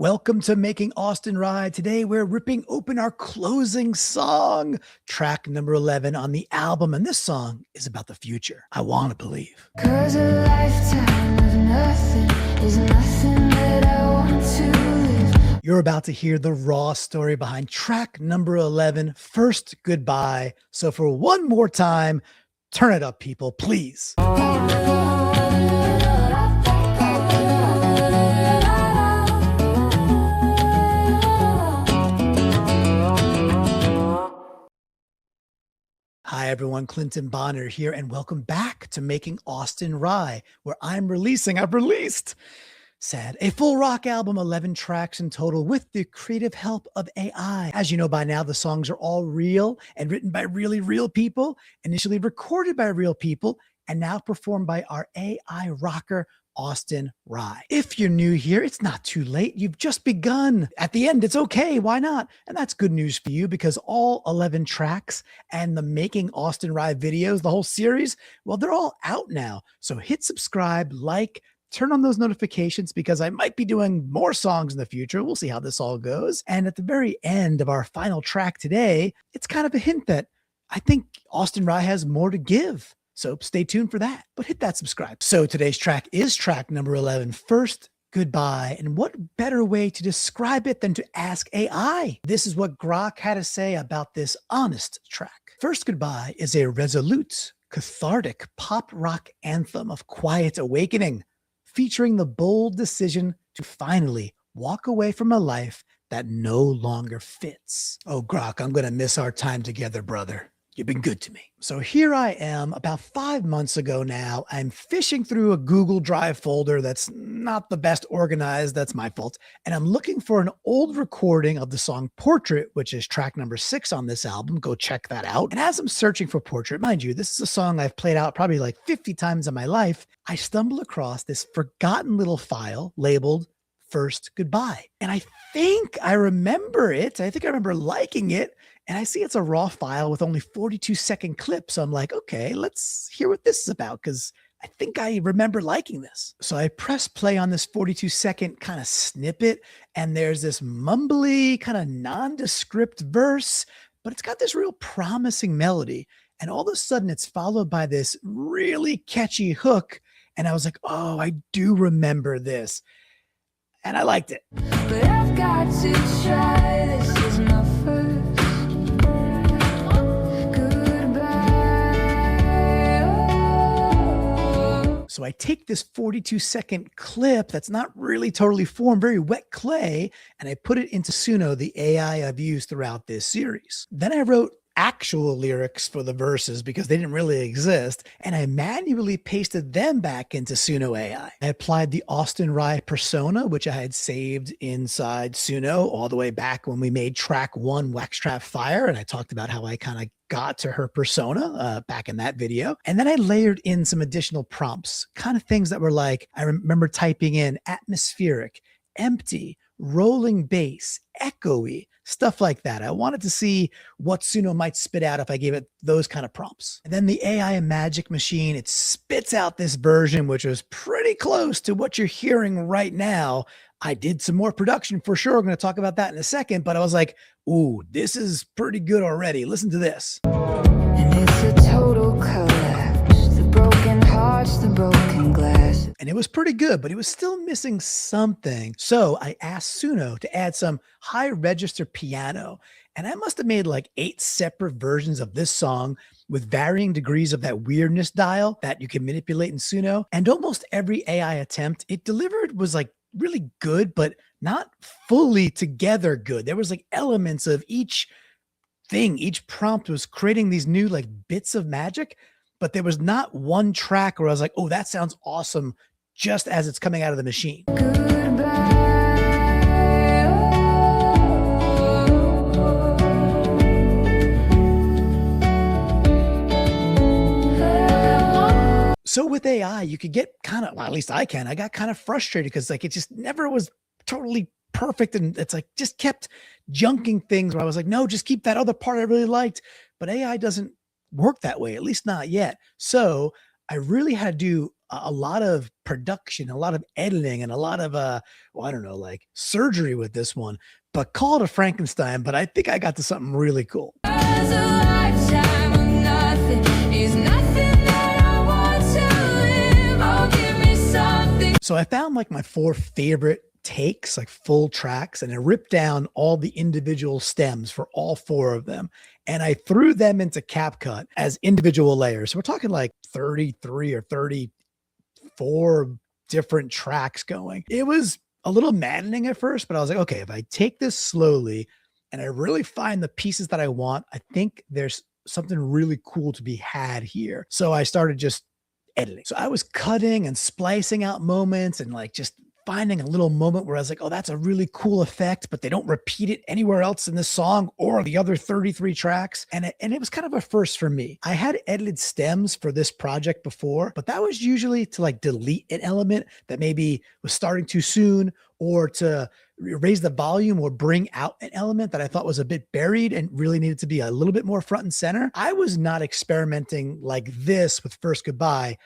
Welcome to Making Austin Ride. Today we're ripping open our closing song, track number 11 on the album. And this song is about the future. I want to believe. 'Cause a lifetime of nothing is nothing that I want to live. You're about to hear the raw story behind track number 11, First Goodbye. So for one more time, turn it up, people, please. Hi, everyone. Clinton Bonner here, and welcome back to Making Austin Rye, where I've released, sad, a full rock album, 11 tracks in total, with the creative help of AI. As you know by now, the songs are all real and written by really real people, initially recorded by real people, and now performed by our AI rocker, Austin Rye. If you're new here, it's not too late. You've just begun. At the end, it's okay. Why not? And that's good news for you because all 11 tracks and the Making Austin Rye videos, the whole series, well, they're all out now. So hit subscribe, like, turn on those notifications because I might be doing more songs in the future. We'll see how this all goes. And at the very end of our final track today, it's kind of a hint that I think Austin Rye has more to give. So stay tuned for that, but hit that subscribe. So today's track is track number 11, First Goodbye. And what better way to describe it than to ask AI? This is what Grok had to say about this honest track. First Goodbye is a resolute, cathartic pop rock anthem of quiet awakening, featuring the bold decision to finally walk away from a life that no longer fits. Oh, Grok, I'm going to miss our time together, brother. You've been good to me. So here I am about 5 months ago now. I'm fishing through a Google Drive folder that's not the best organized. That's my fault. And I'm looking for an old recording of the song Portrait, which is track number 6 on this album. Go check that out. And as I'm searching for Portrait, mind you, this is a song I've played out probably like 50 times in my life. I stumble across this forgotten little file labeled First Goodbye. And I think I remember it. I think I remember liking it. And I see it's a raw file with only 42-second clips. So I'm like, okay, let's hear what this is about because I think I remember liking this. So I press play on this 42-second kind of snippet, and there's this mumbly, kind of nondescript verse, but it's got this real promising melody. And all of a sudden, it's followed by this really catchy hook. And I was like, oh, I do remember this. And I liked it. But I've got to try. This is my first goodbye. So I take this 42-second clip that's not really totally formed, very wet clay, and I put it into Suno, the AI I've used throughout this series. Then I wrote actual lyrics for the verses because they didn't really exist, and I manually pasted them back into Suno AI. I applied the Austin Rye persona, which I had saved inside Suno all the way back when we made track 1, Wax Trap Fire, and I talked about how I kind of got to her persona back in that video. And then I layered in some additional prompts, kind of things that were like, I remember typing in atmospheric, empty, rolling bass, echoey, stuff like that. I wanted to see what Suno might spit out if I gave it those kind of prompts. And then the AI Magic Machine, it spits out this version, which was pretty close to what you're hearing right now. I did some more production for sure. I'm going to talk about that in a second, but I was like, ooh, this is pretty good already. Listen to this. And it's a total collapse. The broken hearts, the broken glass. And it was pretty good, but it was still missing something. So I asked Suno to add some high register piano. And I must have made like 8 separate versions of this song with varying degrees of that weirdness dial that you can manipulate in Suno. And almost every AI attempt it delivered was like really good, but not fully together good. There was like elements of each thing. Each prompt was creating these new like bits of magic, but there was not one track where I was like, oh, that sounds awesome just as it's coming out of the machine. So with AI, you could get kind of, well, at least I got kind of frustrated because like it just never was totally perfect. And it's like just kept junking things where I was like, no, just keep that other part I really liked. But AI doesn't work that way, at least not yet. So I really had to do a lot of production, a lot of editing, and a lot of well, I don't know, like surgery with this one. But call it a Frankenstein, but I think I got to something really cool. As a lifetime of nothing is nothing that I want to live. Oh, give me something. So I found like my 4 favorite takes, like full tracks, and I ripped down all the individual stems for all 4 of them. And I threw them into CapCut as individual layers. So we're talking like 33 or 34 different tracks going. It was a little maddening at first, but I was like, okay, if I take this slowly and I really find the pieces that I want, I think there's something really cool to be had here. So I started just editing. So I was cutting and splicing out moments and like just finding a little moment where I was like, oh, that's a really cool effect, but they don't repeat it anywhere else in this song or the other 33 tracks. And it was kind of a first for me. I had edited stems for this project before, but that was usually to like delete an element that maybe was starting too soon, or to raise the volume or bring out an element that I thought was a bit buried and really needed to be a little bit more front and center. I was not experimenting like this with First Goodbye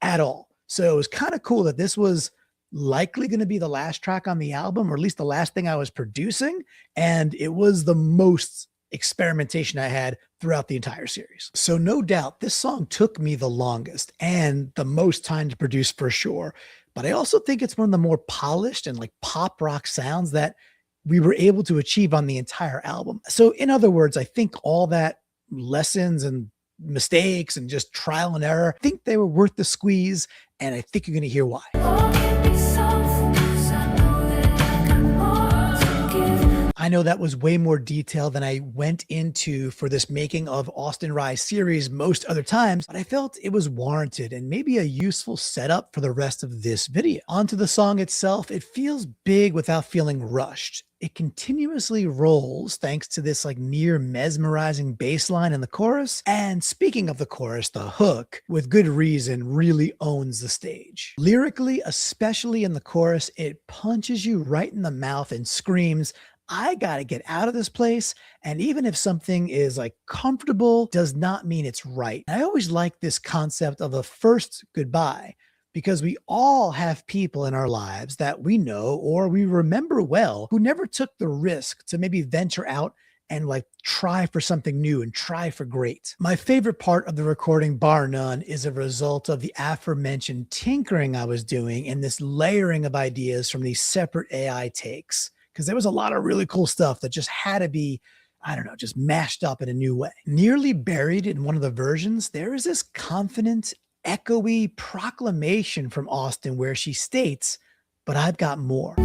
at all. So it was kind of cool that this was likely going to be the last track on the album, or at least the last thing I was producing. And it was the most experimentation I had throughout the entire series. So no doubt this song took me the longest and the most time to produce for sure. But I also think it's one of the more polished and like pop rock sounds that we were able to achieve on the entire album. So in other words, I think all that lessons and mistakes and just trial and error, I think they were worth the squeeze. And I think you're going to hear why. Oh, give me something, 'cause I know that I got more to give. I know that was way more detail than I went into for this Making of Austin Rye series most other times, but I felt it was warranted and maybe a useful setup for the rest of this video. Onto the song itself, it feels big without feeling rushed. It continuously rolls thanks to this like near mesmerizing bass line in the chorus. And speaking of the chorus, the hook, with good reason, really owns the stage. Lyrically, especially in the chorus, it punches you right in the mouth and screams, I gotta get out of this place. And even if something is like comfortable, does not mean it's right. I always like this concept of a first goodbye, because we all have people in our lives that we know or we remember well who never took the risk to maybe venture out and like try for something new and try for great. My favorite part of the recording, bar none, is a result of the aforementioned tinkering I was doing and this layering of ideas from these separate AI takes. Because there was a lot of really cool stuff that just had to be, I don't know, just mashed up in a new way. Nearly buried in one of the versions, there is this confident, echoey proclamation from Austin where she states, but I've got more.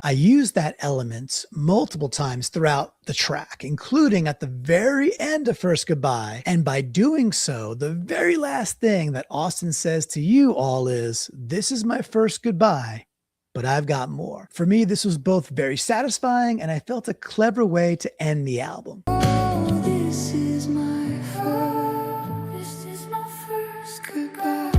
I used that element multiple times throughout the track, including at the very end of First Goodbye. And by doing so, the very last thing that Austin says to you all is, this is my first goodbye, but I've got more. For me, this was both very satisfying and I felt a clever way to end the album. Oh, this is my first goodbye.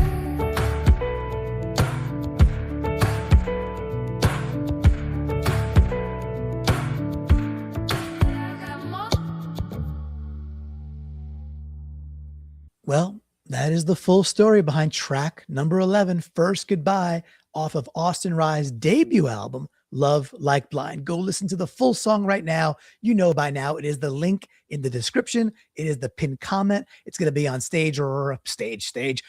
Well, that is the full story behind track number 11, First Goodbye, off of Austin Rye's debut album, Love Like Blind. Go listen to the full song right now. You know by now, it is the link in the description. It is the pinned comment. It's going to be on stage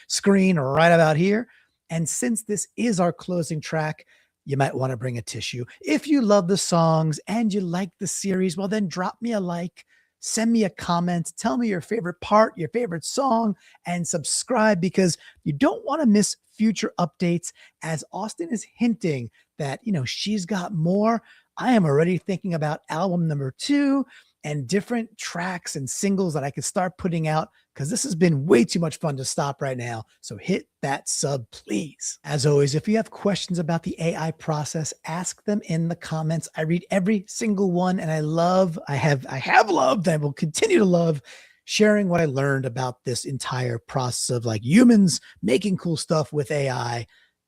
screen right about here. And since this is our closing track, you might want to bring a tissue. If you love the songs and you like the series, well, then drop me a like. Send me a comment, tell me your favorite part, your favorite song, and subscribe, because you don't want to miss future updates, as Austin is hinting that, you know, she's got more. I am already thinking about album number 2 and different tracks and singles that I could start putting out, because this has been way too much fun to stop right now. So hit that sub, please. As always, if you have questions about the AI process, ask them in the comments. I read every single one, and I have loved and will continue to love sharing what I learned about this entire process of like humans making cool stuff with AI.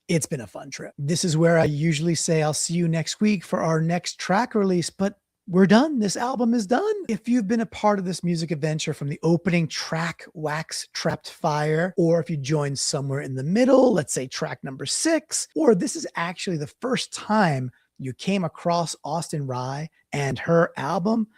It's been a fun trip. This is where I usually say I'll see you next week for our next track release, but we're done. This album is done. If you've been a part of this music adventure from the opening track, Wax Trapped Fire, or if you joined somewhere in the middle, let's say track number 6, or this is actually the first time you came across Austin Rye and her album,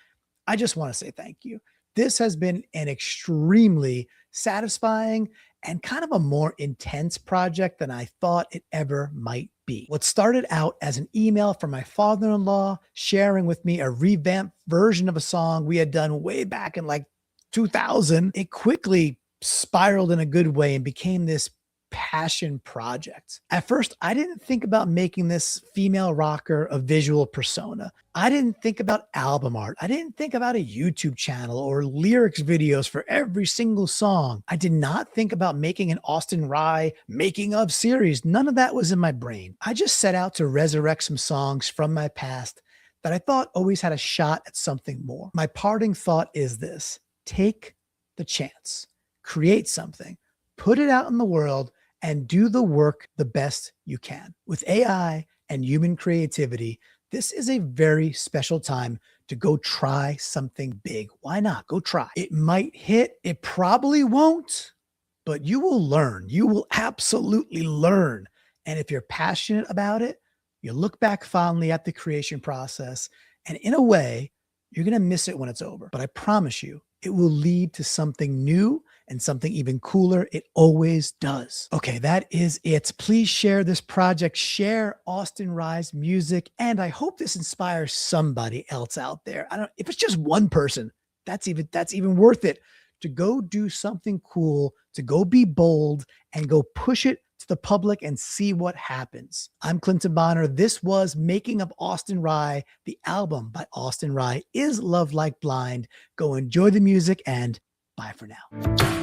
I just want to say thank you. This has been an extremely satisfying and kind of a more intense project than I thought it ever might be. What started out as an email from my father-in-law sharing with me a revamped version of a song we had done way back in like 2000, it quickly spiraled in a good way and became this passion project. At first, I didn't think about making this female rocker a visual persona. I didn't think about album art. I didn't think about a YouTube channel or lyrics videos for every single song. I did not think about making an Austin Rye making of series. None of that was in my brain. I just set out to resurrect some songs from my past that I thought always had a shot at something more. My parting thought is this: take the chance, create something, put it out in the world, and do the work the best you can. With AI and human creativity, this is a very special time to go try something big. Why not? Go try. It might hit, it probably won't, but you will learn. You will absolutely learn. And if you're passionate about it, you look back fondly at the creation process, and in a way, you're going to miss it when it's over. But I promise you, it will lead to something new and something even cooler. It always does. Okay, that is it. Please share this project, share Austin Rye's music, and I hope this inspires somebody else out there. If it's just one person, that's even worth it, to go do something cool, to go be bold and go push it to the public and see what happens. I'm Clinton Bonner. This was Making of Austin Rye. The album by Austin Rye is Love Like Blind. Go enjoy the music and bye for now.